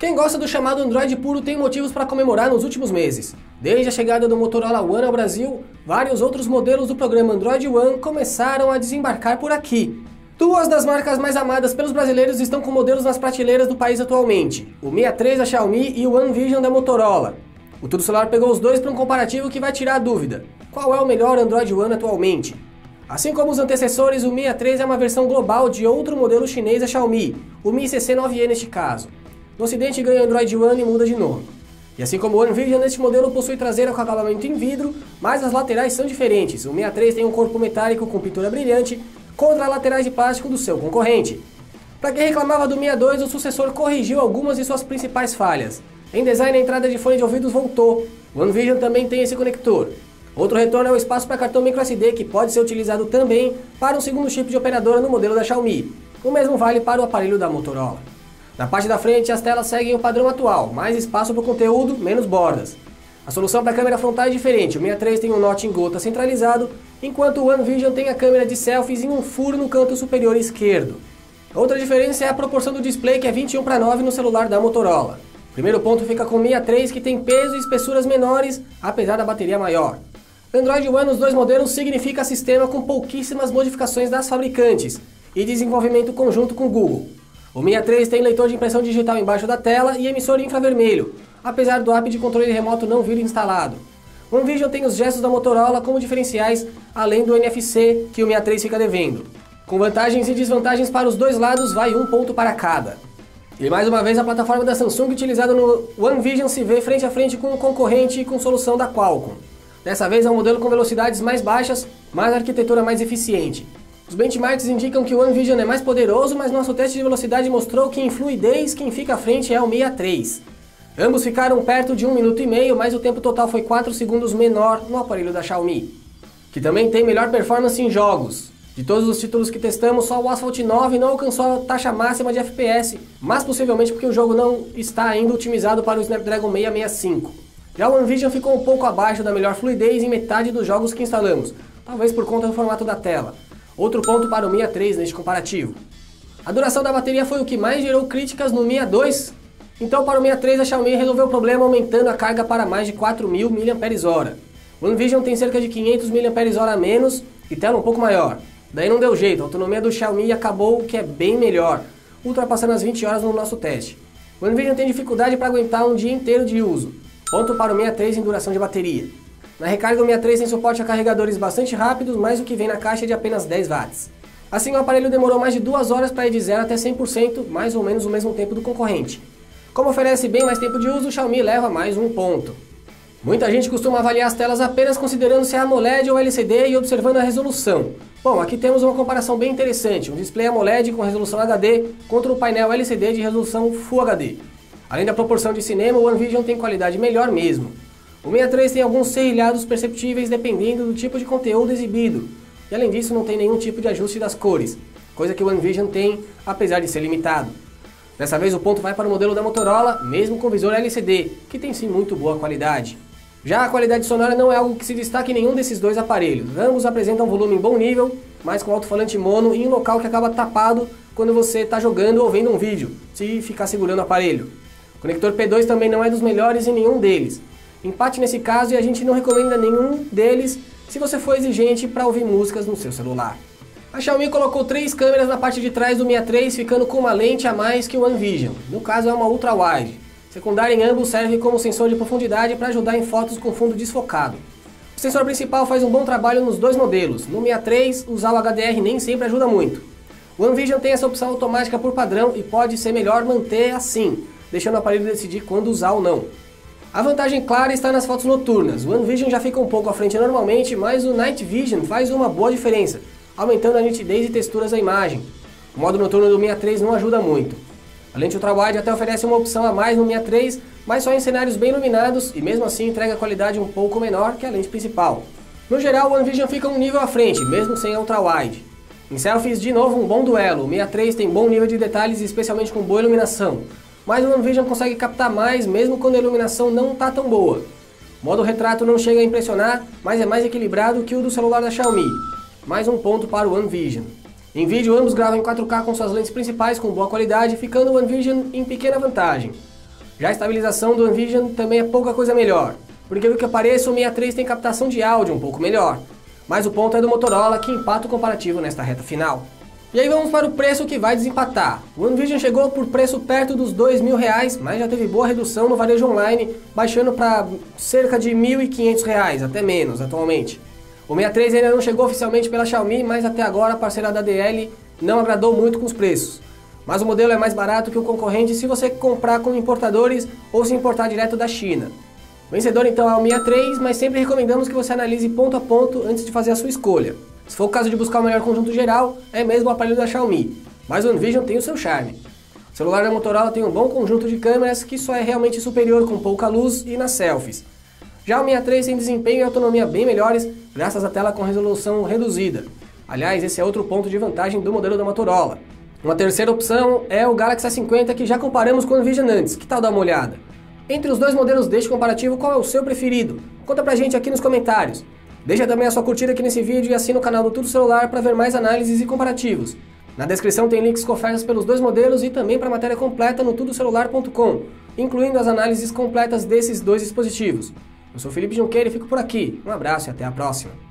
Quem gosta do chamado Android puro tem motivos para comemorar nos últimos meses. Desde a chegada do Motorola One ao Brasil, vários outros modelos do programa Android One começaram a desembarcar por aqui. Duas das marcas mais amadas pelos brasileiros estão com modelos nas prateleiras do país atualmente, o 63 da Xiaomi e o One Vision da Motorola. O Tudo Celular pegou os dois para um comparativo que vai tirar a dúvida: qual é o melhor Android One atualmente? Assim como os antecessores, o 63 é uma versão global de outro modelo chinês da Xiaomi, o Mi CC9e neste caso. No ocidente ganha o Android One e muda de nome. E assim como o One Vision, este modelo possui traseira com acabamento em vidro, mas as laterais são diferentes. O 63 tem um corpo metálico com pintura brilhante, contra as laterais de plástico do seu concorrente. Para quem reclamava do 62, o sucessor corrigiu algumas de suas principais falhas. Em design, a entrada de fone de ouvidos voltou. O One Vision também tem esse conector. Outro retorno é o espaço para cartão microSD, que pode ser utilizado também para um segundo chip de operadora no modelo da Xiaomi. O mesmo vale para o aparelho da Motorola. Na parte da frente, as telas seguem o padrão atual, mais espaço para o conteúdo, menos bordas. A solução para a câmera frontal é diferente, o 63 tem um note em gota centralizado, enquanto o One Vision tem a câmera de selfies em um furo no canto superior esquerdo. Outra diferença é a proporção do display, que é 21:9 no celular da Motorola. O primeiro ponto fica com o 63, que tem peso e espessuras menores, apesar da bateria maior. Android One nos dois modelos significa sistema com pouquíssimas modificações das fabricantes e desenvolvimento conjunto com o Google. O 63 tem leitor de impressão digital embaixo da tela e emissor infravermelho, apesar do app de controle remoto não vir instalado. O One Vision tem os gestos da Motorola como diferenciais, além do NFC, que o 63 fica devendo. Com vantagens e desvantagens para os dois lados, vai um ponto para cada. E mais uma vez a plataforma da Samsung utilizada no One Vision se vê frente a frente com o concorrente e com solução da Qualcomm. Dessa vez é um modelo com velocidades mais baixas, mas arquitetura mais eficiente. Os benchmarks indicam que o One Vision é mais poderoso, mas nosso teste de velocidade mostrou que em fluidez quem fica à frente é o 63. Ambos ficaram perto de 1 minuto e meio, mas o tempo total foi 4 segundos menor no aparelho da Xiaomi, que também tem melhor performance em jogos. De todos os títulos que testamos, só o Asphalt 9 não alcançou a taxa máxima de FPS, mas possivelmente porque o jogo não está ainda otimizado para o Snapdragon 665. Já o One Vision ficou um pouco abaixo da melhor fluidez em metade dos jogos que instalamos, talvez por conta do formato da tela. Outro ponto para o 63 neste comparativo. A duração da bateria foi o que mais gerou críticas no 62, então para o 63 a Xiaomi resolveu o problema aumentando a carga para mais de 4.000 mAh. O One Vision tem cerca de 500 mAh a menos e tela um pouco maior. Daí não deu jeito, a autonomia do Xiaomi acabou, o que é bem melhor, ultrapassando as 20 horas no nosso teste. O One Vision tem dificuldade para aguentar um dia inteiro de uso, ponto para o 63 em duração de bateria. Na recarga, o 63 tem suporte a carregadores bastante rápidos, mas o que vem na caixa é de apenas 10 watts. Assim, o aparelho demorou mais de 2 horas para ir de 0 até 100%, mais ou menos o mesmo tempo do concorrente. Como oferece bem mais tempo de uso, o Xiaomi leva mais um ponto. Muita gente costuma avaliar as telas apenas considerando se é AMOLED ou LCD e observando a resolução. Bom, aqui temos uma comparação bem interessante, um display AMOLED com resolução HD contra o painel LCD de resolução Full HD. Além da proporção de cinema, o One Vision tem qualidade melhor mesmo. O 63 tem alguns serrilhados perceptíveis dependendo do tipo de conteúdo exibido, e além disso não tem nenhum tipo de ajuste das cores, coisa que o One Vision tem, apesar de ser limitado. Dessa vez o ponto vai para o modelo da Motorola, mesmo com visor LCD, que tem sim muito boa qualidade. Já a qualidade sonora não é algo que se destaque em nenhum desses dois aparelhos, ambos apresentam volume em bom nível, mas com alto-falante mono em um local que acaba tapado quando você está jogando ou vendo um vídeo, se ficar segurando o aparelho. O conector P2 também não é dos melhores em nenhum deles. Empate nesse caso e a gente não recomenda nenhum deles se você for exigente para ouvir músicas no seu celular. A Xiaomi colocou 3 câmeras na parte de trás do 63, ficando com uma lente a mais que o One Vision. No caso é uma Ultra Wide. Secundária em ambos serve como sensor de profundidade para ajudar em fotos com fundo desfocado. O sensor principal faz um bom trabalho nos dois modelos. No 63, usar o HDR nem sempre ajuda muito. O One Vision tem essa opção automática por padrão e pode ser melhor manter assim, deixando o aparelho decidir quando usar ou não. A vantagem clara está nas fotos noturnas. O One Vision já fica um pouco à frente normalmente, mas o Night Vision faz uma boa diferença, aumentando a nitidez e texturas da imagem. O modo noturno do 63 não ajuda muito. A lente ultrawide até oferece uma opção a mais no 63, mas só em cenários bem iluminados e mesmo assim entrega qualidade um pouco menor que a lente principal. No geral, o One Vision fica um nível à frente, mesmo sem a ultrawide. Em selfies, de novo, um bom duelo. O 63 tem bom nível de detalhes, especialmente com boa iluminação. Mas o One Vision consegue captar mais, mesmo quando a iluminação não está tão boa. O modo retrato não chega a impressionar, mas é mais equilibrado que o do celular da Xiaomi. Mais um ponto para o One Vision. Em vídeo, ambos gravam em 4K com suas lentes principais com boa qualidade, ficando o One Vision em pequena vantagem. Já a estabilização do OneVision também é pouca coisa melhor. Por incrível que pareça, o 63 tem captação de áudio um pouco melhor. Mas o ponto é do Motorola, que empata o comparativo nesta reta final. E aí vamos para o preço que vai desempatar. O OneVision chegou por preço perto dos R$2.000, mas já teve boa redução no varejo online, baixando para cerca de R$1.500, até menos atualmente. O 63 ainda não chegou oficialmente pela Xiaomi, mas até agora a parceira da DL não agradou muito com os preços. Mas o modelo é mais barato que o concorrente se você comprar com importadores ou se importar direto da China. O vencedor então é o 63, mas sempre recomendamos que você analise ponto a ponto antes de fazer a sua escolha. Se for o caso de buscar o melhor conjunto geral, é mesmo o aparelho da Xiaomi, mas o OneVision tem o seu charme. O celular da Motorola tem um bom conjunto de câmeras que só é realmente superior com pouca luz e nas selfies. Já o 63 tem desempenho e autonomia bem melhores, graças à tela com resolução reduzida. Aliás, esse é outro ponto de vantagem do modelo da Motorola. Uma terceira opção é o Galaxy S50, que já comparamos com o OneVision antes. Que tal dar uma olhada? Entre os dois modelos deste comparativo, qual é o seu preferido? Conta pra gente aqui nos comentários. Deixa também a sua curtida aqui nesse vídeo e assina o canal do Tudo Celular para ver mais análises e comparativos. Na descrição tem links com ofertas pelos dois modelos e também para a matéria completa no tudocelular.com, incluindo as análises completas desses dois dispositivos. Eu sou Felipe Junqueira e fico por aqui. Um abraço e até a próxima.